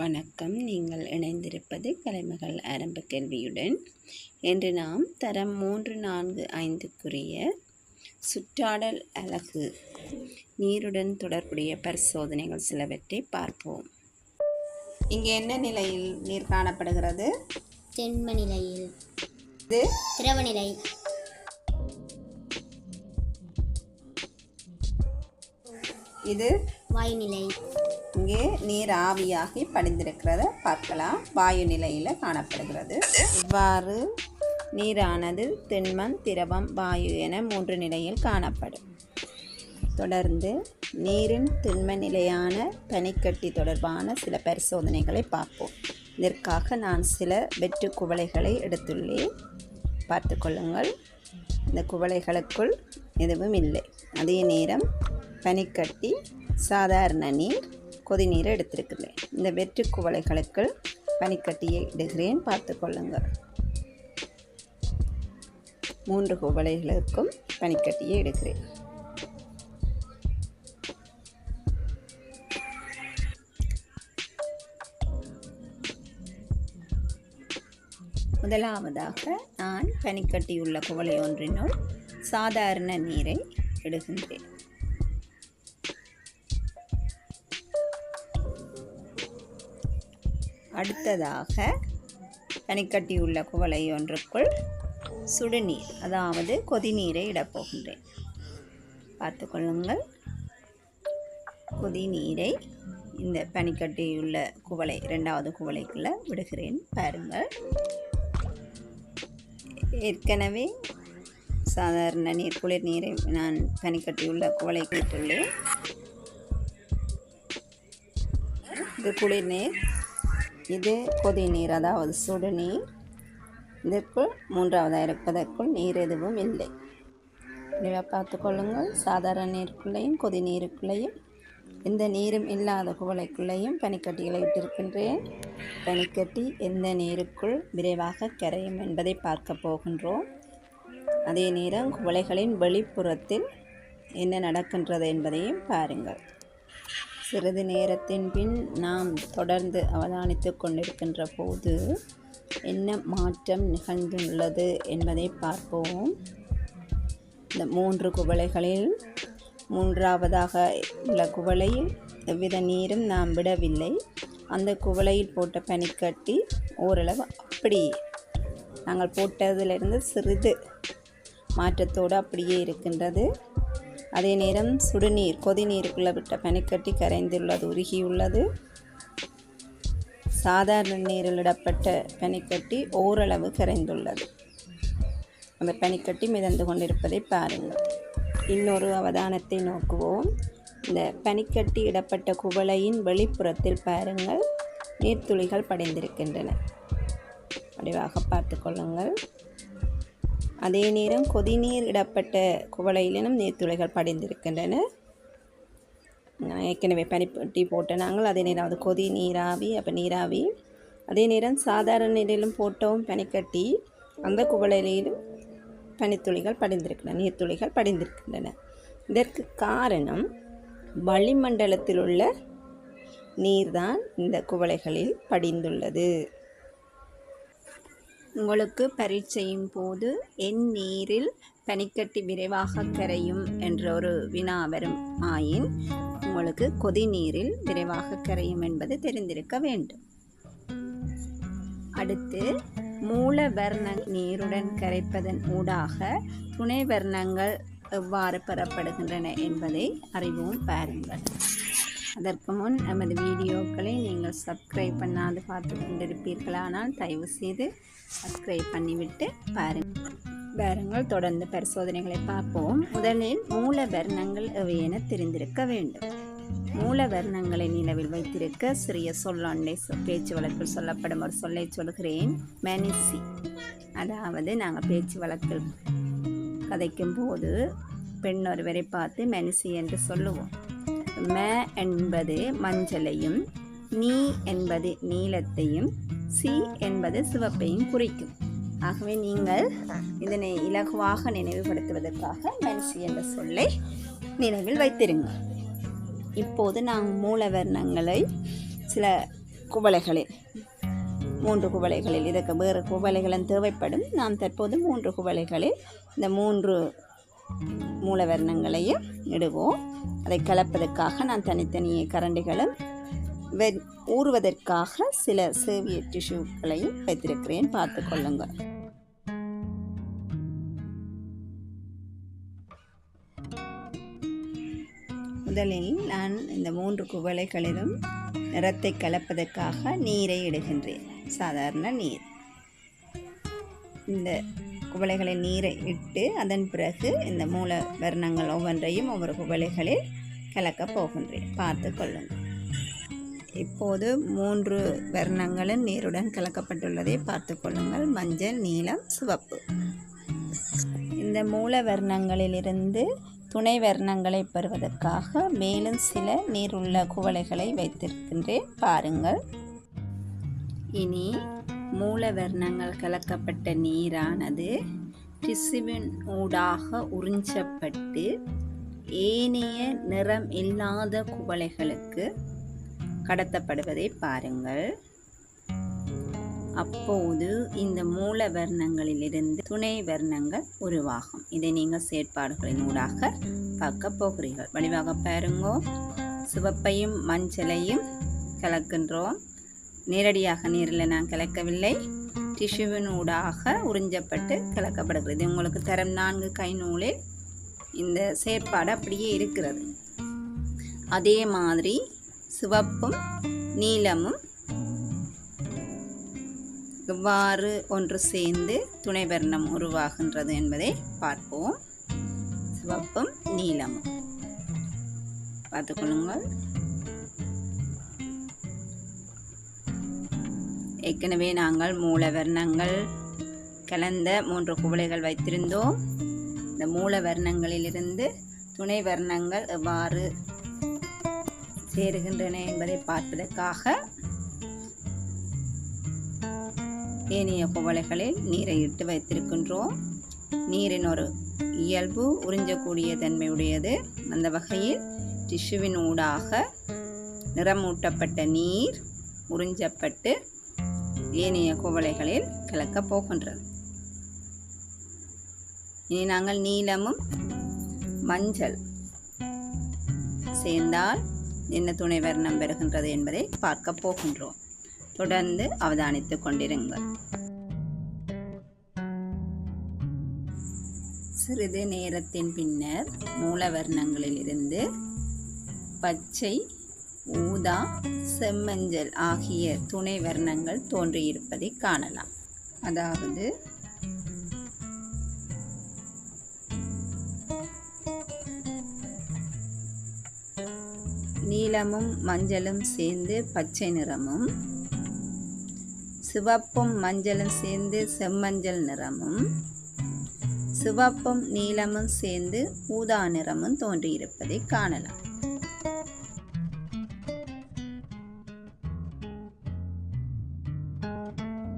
வணக்கம். நீங்கள் இணைந்திருப்பது கலைமகள் ஆரம்ப கல்வியுடன். இன்று நாம் தரம் 3, 4, 5க்குரிய சுற்றாடல் அலகு நீருடன் தொடர்புடைய பரிசோதனைகள் சிலவற்றை பார்ப்போம். இங்கே என்ன நிலையில் நீர் காணப்படுகிறது? திண்ம நிலையில். இது திரவ நிலை. இது வாயு நிலை. இங்கே நீர் ஆவியாகி படிந்திருக்கிறத பார்க்கலாம். வாயு நிலையில் காணப்படுகிறது. இவ்வாறு நீரானது திண்மம், திரவம், வாயு என 3 நிலையில் காணப்படும். தொடர்ந்து நீரின் திண்ம நிலையான பனிக்கட்டி தொடர்பான சில பரிசோதனைகளை பார்ப்போம். இதற்காக நான் சில வெற்று குவளைகளை எடுத்துள்ளேன். பார்த்து கொள்ளுங்கள். இந்த குவளைகளுக்குள் எதுவும் இல்லை. அதே நேரம் பனிக்கட்டி, சாதாரண நீர், கொதிநீரை எடுத்திருக்கிறேன். இந்த வெற்று குவளைகளுக்குள் பனிக்கட்டியை இடுகிறேன். பார்த்து கொள்ளுங்கள். 3 குவளைகளுக்கும் பனிக்கட்டியை இடுகிறேன். முதலாவதாக நான் பனிக்கட்டியுள்ள குவளை ஒன்றினுள் சாதாரண நீரை இடுகின்றேன். அடுத்ததாக பனிக்கட்டியுள்ள குவளை ஒன்றுக்குள் சுடுநீர், அதாவது கொதிநீரை இடப்போகின்றேன். பார்த்து கொள்ளுங்கள். கொதிநீரை இந்த பனிக்கட்டியுள்ள குவளை 2வது குவளைக்குள்ளே விடுகிறேன். பாருங்கள். ஏற்கனவே சாதாரண நீர், குளிர் நீரை நான் பனிக்கட்டியுள்ள குவளைக்கு விட்டுள்ளேன். இது குளிர் நீர், இது கொதிநீர், அதாவது சுடுநீர். இதற்குள் 3வது இருப்பதற்குள் நீர் எதுவும் இல்லை. இதை பார்த்து கொள்ளுங்கள். சாதாரண நீருக்குள்ளேயும் கொதிநீருக்குள்ளேயும் எந்த நீரும் இல்லாத குவளைக்குள்ளேயும் பனிக்கட்டிகளை இட்டிருக்கின்றேன். பனிக்கட்டி எந்த நீருக்குள் விரைவாக கரையும் என்பதை பார்க்க போகின்றோம். அதே நேரம் குவளைகளின் வெளிப்புறத்தில் என்ன நடக்கின்றது என்பதையும் பாருங்கள். சிறிது நேரத்தின் பின் நாம் தொடர்ந்து அவதானித்து கொண்டிருக்கின்ற போது என்ன மாற்றம் நிகழ்ந்துள்ளது என்பதை பார்ப்போம். இந்த 3 குவளைகளில் 3வதாக உள்ள குவளையில் எவ்வித நீரும் நாம் விடவில்லை. அந்த குவளையில் போட்ட பனிக்கட்டி ஓரளவு அப்படியே நாங்கள் போட்டதிலிருந்து சிறிது மாற்றத்தோடு அப்படியே இருக்கின்றது. அதே நேரம் சுடுநீர், கொதிநீருக்குள்ளே விட்ட பனிக்கட்டி கரைந்துள்ளது, உருகியுள்ளது. சாதாரண நீரில் இடப்பட்ட பனிக்கட்டி ஓரளவு கரைந்துள்ளது. அந்த பனிக்கட்டி மிதந்து கொண்டிருப்பதை பாருங்கள். இன்னொரு அவதானத்தை நோக்குவோம். இந்த பனிக்கட்டி இடப்பட்ட குவளையின் வெளிப்புறத்தில் பாருங்கள், நீர்த்துளிகள் படிந்திருக்கின்றன. வடிவாக பார்த்து கொள்ளுங்கள். அதே நேரம் கொதிநீர் இடப்பட்ட குவளையிலும் நீர்த்துளிகள் படிந்திருக்கின்றன. ஏற்கனவே பனிக்கட்டி போட்ட நாங்கள் அதே நேரம் அது கொதி நீராவி, அப்போ நீராவி. அதே நேரம் சாதாரண நீரிலும் போட்டோம் பனிக்கட்டி, அந்த குவளையிலும் பனித்துளிகள் படிந்திருக்கின்றன, நீர்த்துளிகள் படிந்திருக்கின்றன. இதற்கு காரணம் வளிமண்டலத்தில் உள்ள நீர்தான் இந்த குவளைகளில் படிந்துள்ளது. உங்களுக்கு பரீட்சையின் போது என் நீரில் பனிக்கட்டி விரைவாக கரையும் என்ற ஒரு வினா வரும் ஆயின் உங்களுக்கு கொதிநீரில் விரைவாக கரையும் என்பது தெரிந்திருக்க வேண்டும். அடுத்து மூல வர்ண நீருடன் கரைப்பதன் ஊடாக துணை வர்ணங்கள் எவ்வாறு பெறப்படுகின்றன என்பதை அறிவோம். பாருங்கள். அதற்கு முன் நமது வீடியோக்களை நீங்கள் சப்ஸ்கிரைப் பண்ணாது பார்த்து கொண்டிருப்பீர்களானால் தயவு செய்து சப்ஸ்கிரைப் பண்ணிவிட்டு பாருங்கள். தொடர்ந்து பரிசோதனைகளை பார்ப்போம். முதலில் மூல வர்ணங்கள் எவை என தெரிந்திருக்க வேண்டும். மூல வர்ணங்களை நினைவில் வைத்திருக்க சிறிய சொல்லொன்றை பேச்சு வழக்கில் சொல்லப்படும் ஒரு சொல்லை சொல்கிறேன். மெனிசி, அதாவது நாங்கள் பேச்சு வழக்கில் கதைக்கும் போது பெண் ஒருவரை பார்த்து மெனிசி என்று சொல்லுவோம். ம என்பது மஞ்சளையும், நீ என்பது நீலத்தையும், சி என்பது சிவப்பையும் குறிக்கும். ஆகவே நீங்கள் இதனை இலகுவாக நினைவுபடுத்துவதற்காக மெனிசி என்ற சொல்லை நினைவில் வைத்திருங்கள். இப்போது நாம் மூல வர்ணங்களை சில குவளைகளில் 3 குவளைகளில் இதற்கு வேறு குவளைகளும் தேவைப்படும். நாம் தற்போது 3 குவளைகளில் இந்த 3 மூலவர்ணங்களையும் இடுவோம். அதை கலப்பதற்காக நான் தனித்தனியே கரண்டிகளும் ஊறுவதற்காக சில சேவிய டிஷ்யூக்களையும் வைத்திருக்கிறேன், பார்த்து கொள்ளுங்கள். முதலில் நான் இந்த 3 குவளைகளிலும் நிறத்தை கலப்பதற்காக நீரை இடுகின்றேன். சாதாரண நீர். இந்த குவளைகளில் நீரை இட்டு அதன் பிறகு இந்த மூல வர்ணங்கள் ஒவ்வொன்றையும் ஒவ்வொரு குவளைகளில் கலக்கப் போகின்றேன், பார்த்து கொள்ளுங்கள். இப்போது 3 வர்ணங்களும் நீருடன் கலக்கப்பட்டுள்ளதை பார்த்து கொள்ளுங்கள். மஞ்சள், நீலம், சிவப்பு. இந்த மூல வர்ணங்களிலிருந்து துணை வர்ணங்களை பெறுவதற்காக மேலும் சில நீருள்ள குவளைகளை வைத்திருக்கின்றேன், பாருங்கள். இனி மூல வர்ணங்கள் கலக்கப்பட்ட நீரானது டிஷ்யூவின் ஊடாக உறிஞ்சப்பட்டு ஏனைய நிறம் இல்லாத குவளைகளுக்கு கடத்தப்படுவதை பாருங்கள். அப்போது இந்த மூல வர்ணங்களிலிருந்து துணை வர்ணங்கள் உருவாகும். இதை நீங்கள் செயற்பாடுகளின் ஊடாக பார்க்க போகிறீர்கள். வடிவாக பாருங்கோ. சிவப்பையும் மஞ்சளையும் கலக்கின்றோம். நேரடியாக நீரில் நான் கலக்கவில்லை, டிஷ்யூவின் ஊடாக உறிஞ்சப்பட்டு கலக்கப்படுகிறது. உங்களுக்கு தரம் 4 கை நூலில் இந்த செயற்பாடு அப்படியே இருக்கிறது. அதே மாதிரி சிவப்பும் நீலமும் எவ்வாறு ஒன்று சேர்ந்து துணை வர்ணம் உருவாகின்றது என்பதை பார்ப்போம். சிவப்பும் நீலமும் பார்த்துக்கொள்ளுங்கள். ஏற்கனவே நாங்கள் மூல வர்ணங்கள் கலந்த 3 குவளைகள் வைத்திருந்தோம். இந்த மூல வர்ணங்களிலிருந்து துணை வர்ணங்கள் எவ்வாறு சேருகின்றன என்பதை பார்ப்பதற்காக ஏனைய குவளைகளில் நீரை இட்டு வைத்திருக்கின்றோம். நீரின் ஒரு இயல்பு உறிஞ்சக்கூடிய தன்மையுடையது. அந்த வகையில் டிஷ்யூவின் ஊடாக நிறமூட்டப்பட்ட நீர் உறிஞ்சப்பட்டு ஏனைய குவளைகளில் கலக்கப் போகின்றது. இனி நாங்கள் நீலமும் மஞ்சள் சேர்ந்தால் என்ன துணை வர்ணம் பெறுகின்றது என்பதை பார்க்க போகின்றோம். தொடர்ந்து அவதானித்துக் கொண்டிருங்கள். சிறிது நேரத்தின் பின்னர் மூலவர்ணங்களிலிருந்து பச்சை, ஊதா, செம்மஞ்சள் ஆகிய துணை வர்ணங்கள் தோன்றியிருப்பதை காணலாம். அதாவது நீலமும் மஞ்சளும் சேர்ந்து பச்சை நிறமும், சிவப்பும் மஞ்சளும் சேர்ந்து செம்மஞ்சள் நிறமும், சிவப்பும் நீலமும் சேர்ந்து ஊதா நிறமும் தோன்றியிருப்பதை காணலாம்.